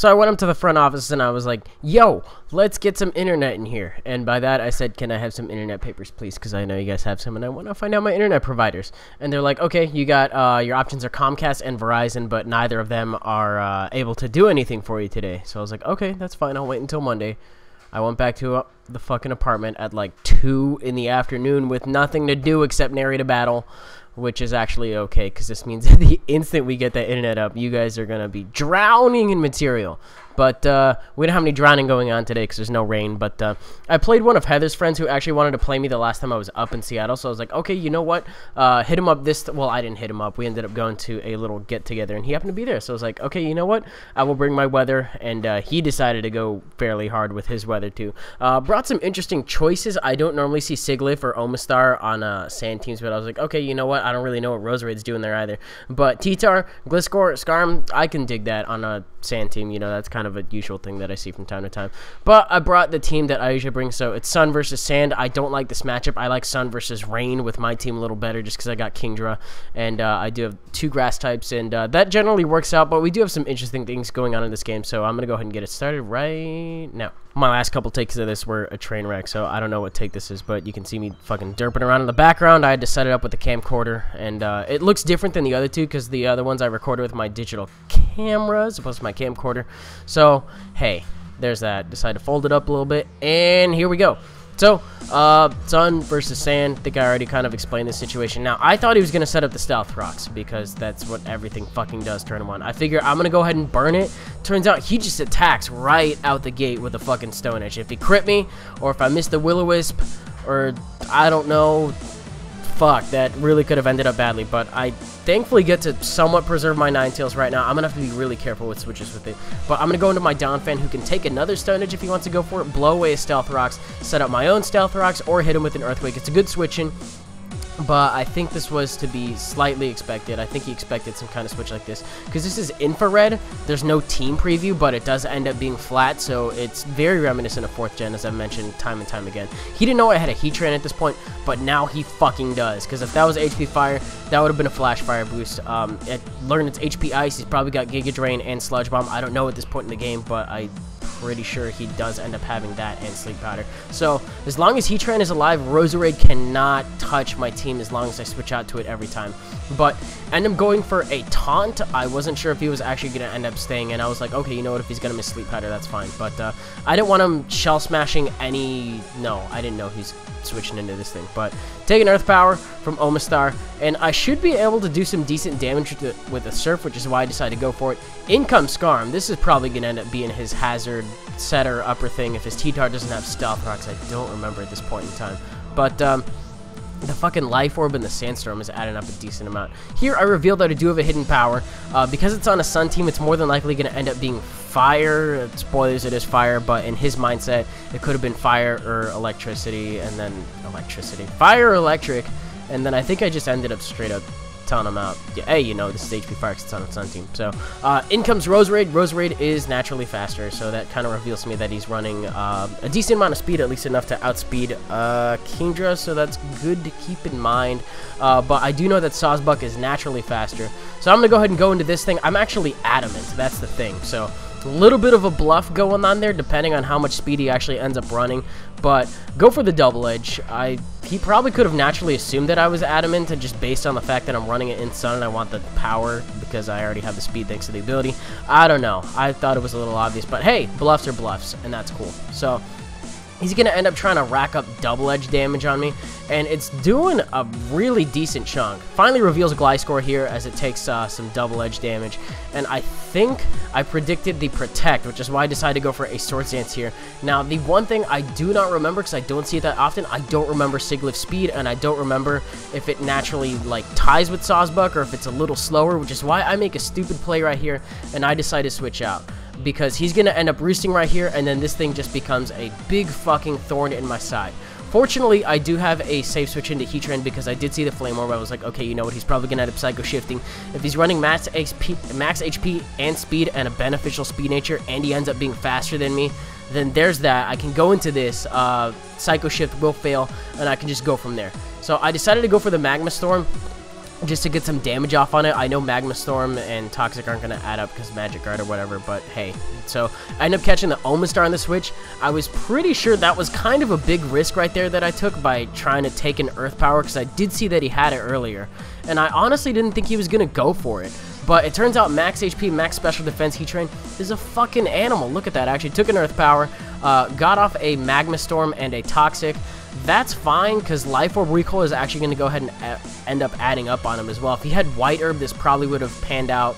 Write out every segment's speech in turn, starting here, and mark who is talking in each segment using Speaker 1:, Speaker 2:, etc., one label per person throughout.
Speaker 1: So I went up to the front office and I was like, yo, let's get some internet in here. And by that I said, can I have some internet papers, please? Because I know you guys have some and I want to find out my internet providers. And they're like, okay, you got your options are Comcast and Verizon, but neither of them are able to do anything for you today. So I was like, okay, that's fine. I'll wait until Monday. I went back to the fucking apartment at like 2 in the afternoon with nothing to do except narrate a battle, which is actually okay because this means that the instant we get that internet up, you guys are going to be drowning in material. But we don't have any drowning going on today because there's no rain. But I played one of Heather's friends who actually wanted to play me the last time I was up in Seattle. So I was like, okay, you know what? Hit him up this... Well, I didn't hit him up. We ended up going to a little get-together, and he happened to be there. So I was like, okay, you know what? I will bring my weather. And he decided to go fairly hard with his weather, too. Brought some interesting choices. I don't normally see Siglif or Omastar on sand teams, but I was like, okay, you know what? I don't really know what Roserade's doing there either. But T-Tar, Gliscor, Skarm, I can dig that on a sand team. You know, that's kind of a usual thing that I see from time to time. But I brought the team that I usually bring, so it's Sun versus Sand. I don't like this matchup. I like Sun versus Rain with my team a little better just because I got Kingdra, and I do have 2 grass types, and that generally works out, but we do have some interesting things going on in this game, so I'm going to go ahead and get it started right now. My last couple takes of this were a train wreck, so I don't know what take this is, but you can see me fucking derping around in the background. I had to set it up with the camcorder, and it looks different than the other 2 because the other ones I recorded with my digital camera as opposed to my camcorder. So, hey, there's that. Decided to fold it up a little bit, and here we go. So, Sun versus Sand. I think I already kind of explained this situation. Now, I thought he was going to set up the Stealth Rocks because that's what everything fucking does turn 1. I figure I'm going to go ahead and burn it. Turns out he just attacks right out the gate with a fucking Stone Edge. If he crit me, or if I miss the Will-O-Wisp, or I don't know, fuck, that really could have ended up badly, but I thankfully get to somewhat preserve my Ninetales right now. I'm going to have to be really careful with switches with it, but I'm going to go into my Donphan, who can take another Stone Edge if he wants to go for it, blow away his Stealth Rocks, set up my own Stealth Rocks, or hit him with an Earthquake. It's a good switch-in, but I think this was to be slightly expected. I think he expected some kind of switch like this, because this is infrared. There's no team preview, but it does end up being flat, so it's very reminiscent of 4th gen, as I've mentioned time and time again. He didn't know I had a Heatran at this point, but now he fucking does, because if that was HP Fire, that would have been a Flash Fire boost. It learned its HP Ice. He's probably got Giga Drain and Sludge Bomb. I don't know at this point in the game, but I'm pretty sure he does end up having that and Sleep Powder. So as long as Heatran is alive, Roserade cannot touch my team as long as I switch out to it every time. But end up going for a Taunt. I wasn't sure if he was actually going to end up staying, and I was like, okay, you know what, if he's going to miss Sleep Powder, that's fine. But I didn't want him Shell Smashing any... No, I didn't know he's switching into this thing. But taking Earth Power from Omastar, and I should be able to do some decent damage with a Surf, which is why I decided to go for it. In comes Skarm. This is probably going to end up being his hazard setter upper thing if his T-Tar doesn't have Stealth Rocks. I don't remember at this point in time. But the fucking Life Orb and the Sandstorm is adding up a decent amount. Here I revealed that I do have a hidden power. Because it's on a Sun team, it's more than likely going to end up being Fire. Spoilers, it is Fire, but in his mindset, it could have been Fire or Electricity, and then Electricity. Fire or Electric, and then I think I just ended up straight up telling him out. Yeah, hey, you know, this is HP Fire because it's on a Sun team. So, in comes Roserade. Roserade is naturally faster, so that kind of reveals to me that he's running a decent amount of speed, at least enough to outspeed Kingdra, so that's good to keep in mind. But I do know that Sawsbuck is naturally faster, so I'm going to go ahead and go into this thing. I'm actually adamant, that's the thing, so a little bit of a bluff going on there, depending on how much speed he actually ends up running. But go for the Double Edge. He probably could have naturally assumed that I was adamant, and just based on the fact that I'm running it in Sun and I want the power because I already have the speed thanks to the ability. I don't know. I thought it was a little obvious, but hey, bluffs are bluffs, and that's cool. So he's going to end up trying to rack up Double Edge damage on me, and it's doing a really decent chunk. Finally reveals Gliscor here as it takes some Double Edge damage, and I think I predicted the Protect, which is why I decided to go for a Swords Dance here. Now, the one thing I do not remember, because I don't see it that often, I don't remember Siglif's speed, and I don't remember if it naturally, like, ties with Sawsbuck, or if it's a little slower, which is why I make a stupid play right here, and I decide to switch out. Because he's going to end up roosting right here, and then this thing just becomes a big fucking thorn in my side. Fortunately, I do have a safe switch into Heatran because I did see the Flame Orb. I was like, okay, you know what, he's probably going to end up Psycho Shifting. If he's running max HP and speed and a beneficial speed nature, and he ends up being faster than me, then there's that. I can go into this. Psycho Shift will fail, and I can just go from there. So I decided to go for the Magma Storm. just to get some damage off on it. I know Magma Storm and Toxic aren't going to add up because Magic Guard or whatever, but hey. So I ended up catching the Omen Star on the switch. I was pretty sure that was kind of a big risk right there that I took by trying to take an Earth Power, because I did see that he had it earlier. And I honestly didn't think he was going to go for it. But it turns out max HP, max special defense Heatran is a fucking animal. Look at that. I actually took an Earth Power, got off a Magma Storm and a Toxic. That's fine, because Life Orb Recoil is actually going to go ahead and end up adding up on him as well. If he had White Herb, this probably would have panned out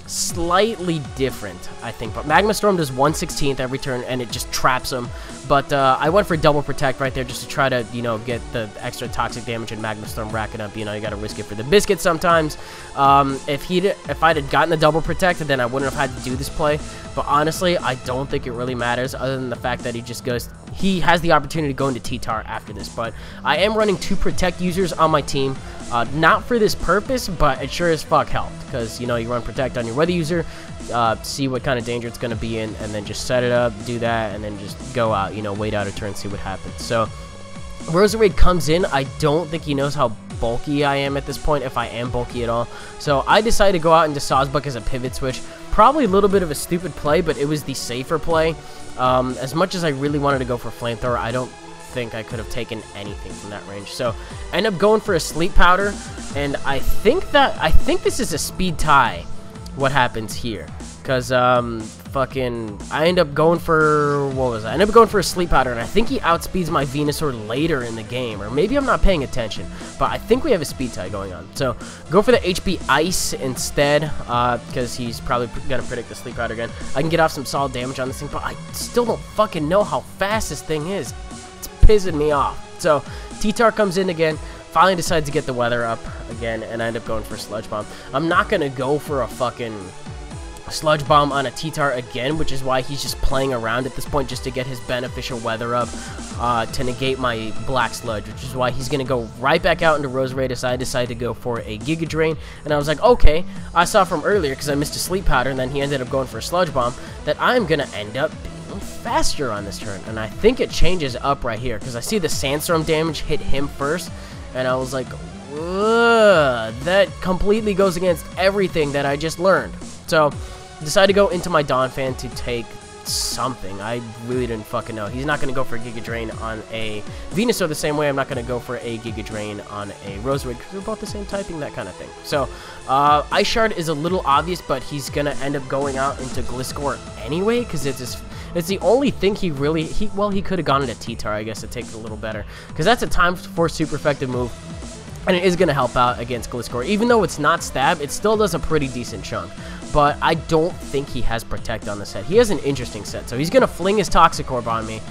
Speaker 1: slightly different, I think. But Magma Storm does 1/16 every turn, and it just traps him. But I went for Double Protect right there just to try to, you know, get the extra Toxic damage and Magma Storm racking up. You know, you got to risk it for the biscuit sometimes. If I'd have gotten the Double Protect, then I wouldn't have had to do this play. But honestly, I don't think it really matters, other than the fact that he has the opportunity to go into T-Tar after this. But I am running 2 Protect users on my team. Not for this purpose, but it sure as fuck helped, because, you know, you run Protect on your Weather user, see what kind of danger it's going to be in, and then just set it up, do that, and then just go out, you know, wait out a turn, see what happens. So Roserade comes in. I don't think he knows how bulky I am at this point, if I am bulky at all. So I decided to go out into Sawsbuck as a pivot switch. Probably a little bit of a stupid play, but it was the safer play. As much as I really wanted to go for Flamethrower, I don't think I could have taken anything from that range. So I end up going for a Sleep Powder, and I think this is a speed tie, what happens here, because I end up going for, what was I? I end up going for a Sleep Powder, and I think he outspeeds my Venusaur later in the game, or maybe I'm not paying attention, but I think we have a speed tie going on. So go for the HP Ice instead, because he's probably gonna predict the Sleep Powder again. I can get off some solid damage on this thing, but I still don't fucking know how fast this thing is. It's pissing me off. So T-Tar comes in again, finally decides to get the weather up again, and I end up going for Sludge Bomb. I'm not gonna go for a fucking Sludge Bomb on a T-Tar again, which is why he's just playing around at this point just to get his beneficial weather up to negate my Black Sludge, which is why he's going to go right back out into Roserade as I decided to go for a Giga Drain. And I was like, okay, I saw from earlier, because I missed a Sleep Powder, and then he ended up going for a Sludge Bomb, that I'm going to end up being faster on this turn. And I think it changes up right here, because I see the Sandstorm damage hit him first, and I was like, ugh, that completely goes against everything that I just learned. So decided to go into my Donphan to take something. I really didn't fucking know. He's not going to go for a Giga Drain on a Venusaur the same way I'm not going to go for a Giga Drain on a Roserade, because they're both the same typing, that kind of thing. So Ice Shard is a little obvious, but he's going to end up going out into Gliscor anyway, because it's the only thing he could have gone into T-Tar, I guess, to take it a little better, because that's a Time Force super effective move. And it is going to help out against Gliscor. Even though it's not Stab, it still does a pretty decent chunk. But I don't think he has Protect on the set. He has an interesting set. So he's going to fling his Toxic Orb on me,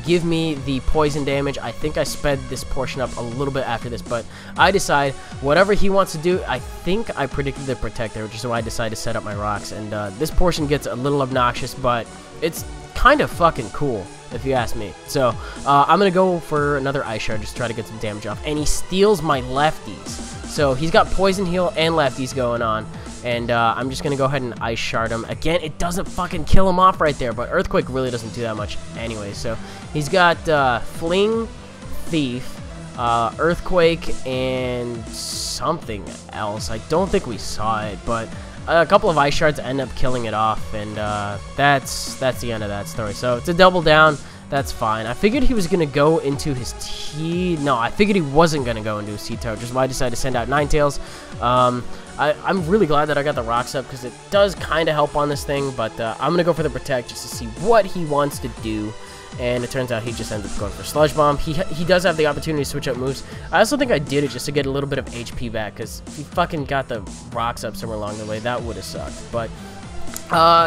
Speaker 1: give me the poison damage. I think I sped this portion up a little bit after this, but I decide whatever he wants to do. I think I predicted the Protect there, which is why I decided to set up my rocks. And this portion gets a little obnoxious, but it's kind of fucking cool, if you ask me. So I'm going to go for another Ice Shard just to try to get some damage off. And he steals my lefties. So he's got Poison Heal and lefties going on. And I'm just going to go ahead and Ice Shard him. Again, it doesn't fucking kill him off right there, but Earthquake really doesn't do that much anyway. So he's got Fling, Thief, Earthquake, and something else. I don't think we saw it, but a couple of Ice Shards end up killing it off, and that's the end of that story. So it's a double down. That's fine. I figured he was going to go into his No, I figured he wasn't going to go into his T-Tar, which is why I decided to send out Ninetales. I'm really glad that I got the rocks up, because it does kind of help on this thing, but I'm going to go for the Protect just to see what he wants to do. And it turns out he just ends up going for Sludge Bomb. He does have the opportunity to switch up moves. I also think I did it just to get a little bit of HP back, because if he fucking got the rocks up somewhere along the way, that would have sucked. But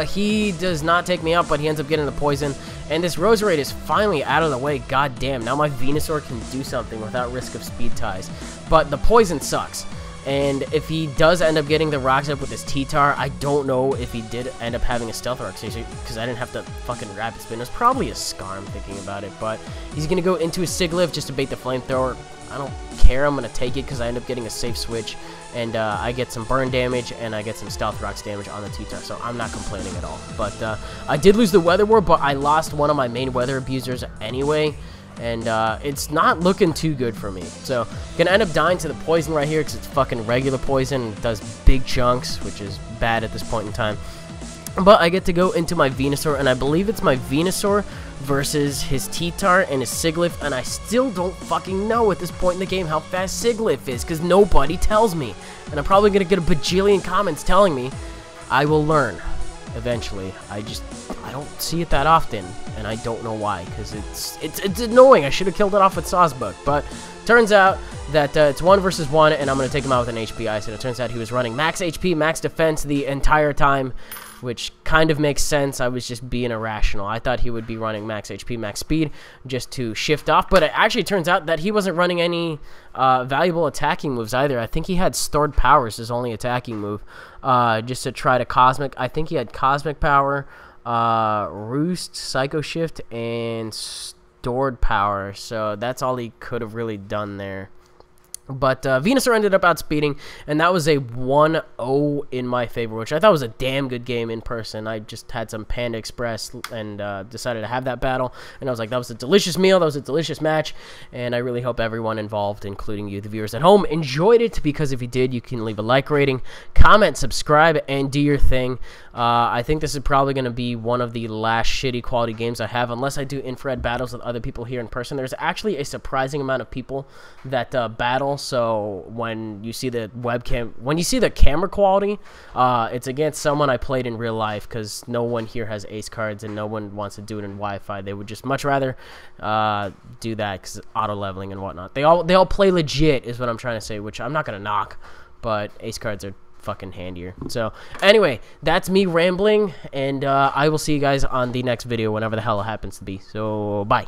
Speaker 1: he does not take me out, but he ends up getting the poison. And this Roserade is finally out of the way. God damn, now my Venusaur can do something without risk of speed ties. But the poison sucks. And if he does end up getting the rocks up with his T-Tar, I don't know if he did end up having a Stealth Rock, because I didn't have to fucking Rapid Spin. It was probably a Scar, I'm thinking about it. But he's going to go into his Sigliff just to bait the Flamethrower. I don't care. I'm going to take it because I end up getting a safe switch. And I get some burn damage, and I get some Stealth Rocks damage on the T-Tar, so I'm not complaining at all. But I did lose the Weather War, but I lost one of my main Weather Abusers anyway. and it's not looking too good for me. So gonna end up dying to the poison right here because it's fucking regular poison. It does big chunks, which is bad at this point in time. But I get to go into my Venusaur, and I believe it's my Venusaur versus his T-Tar and his Sigilyph, and I still don't fucking know at this point in the game how fast Sigilyph is, because nobody tells me. And I'm probably going to get a bajillion comments telling me. I will learn eventually. I don't see it that often, and I don't know why, because it's annoying. I should have killed it off with Sawsbuck, but turns out that it's 1 versus 1, and I'm going to take him out with an HP Ice, and it turns out he was running max HP, max defense the entire time, which kind of makes sense. I was just being irrational. I thought he would be running max HP, max speed, just to shift off, but it actually turns out that he wasn't running any valuable attacking moves either. I think he had Stored Powers, his only attacking move, just to try to Cosmic. I think he had Cosmic Power, Roost, Psycho Shift, and Stored Power, so that's all he could have really done there. But Venusaur ended up outspeeding, and that was a 1-0 in my favor, which I thought was a damn good game in person. I just had some Panda Express and decided to have that battle, and I was like, that was a delicious meal, that was a delicious match, and I really hope everyone involved, including you, the viewers at home, enjoyed it, because if you did, you can leave a like rating, comment, subscribe, and do your thing. I think this is probably going to be one of the last shitty quality games I have, unless I do infrared battles with other people here in person. There's actually a surprising amount of people that battle, so when you see the webcam, when you see the camera quality, it's against someone I played in real life, because no one here has ace cards, and no one wants to do it in Wi-Fi. They would just much rather do that, because auto-leveling and whatnot. They all play legit, is what I'm trying to say, which I'm not going to knock, but ace cards are fucking handier. So anyway, that's me rambling, and I will see you guys on the next video, whenever the hell it happens to be. So bye.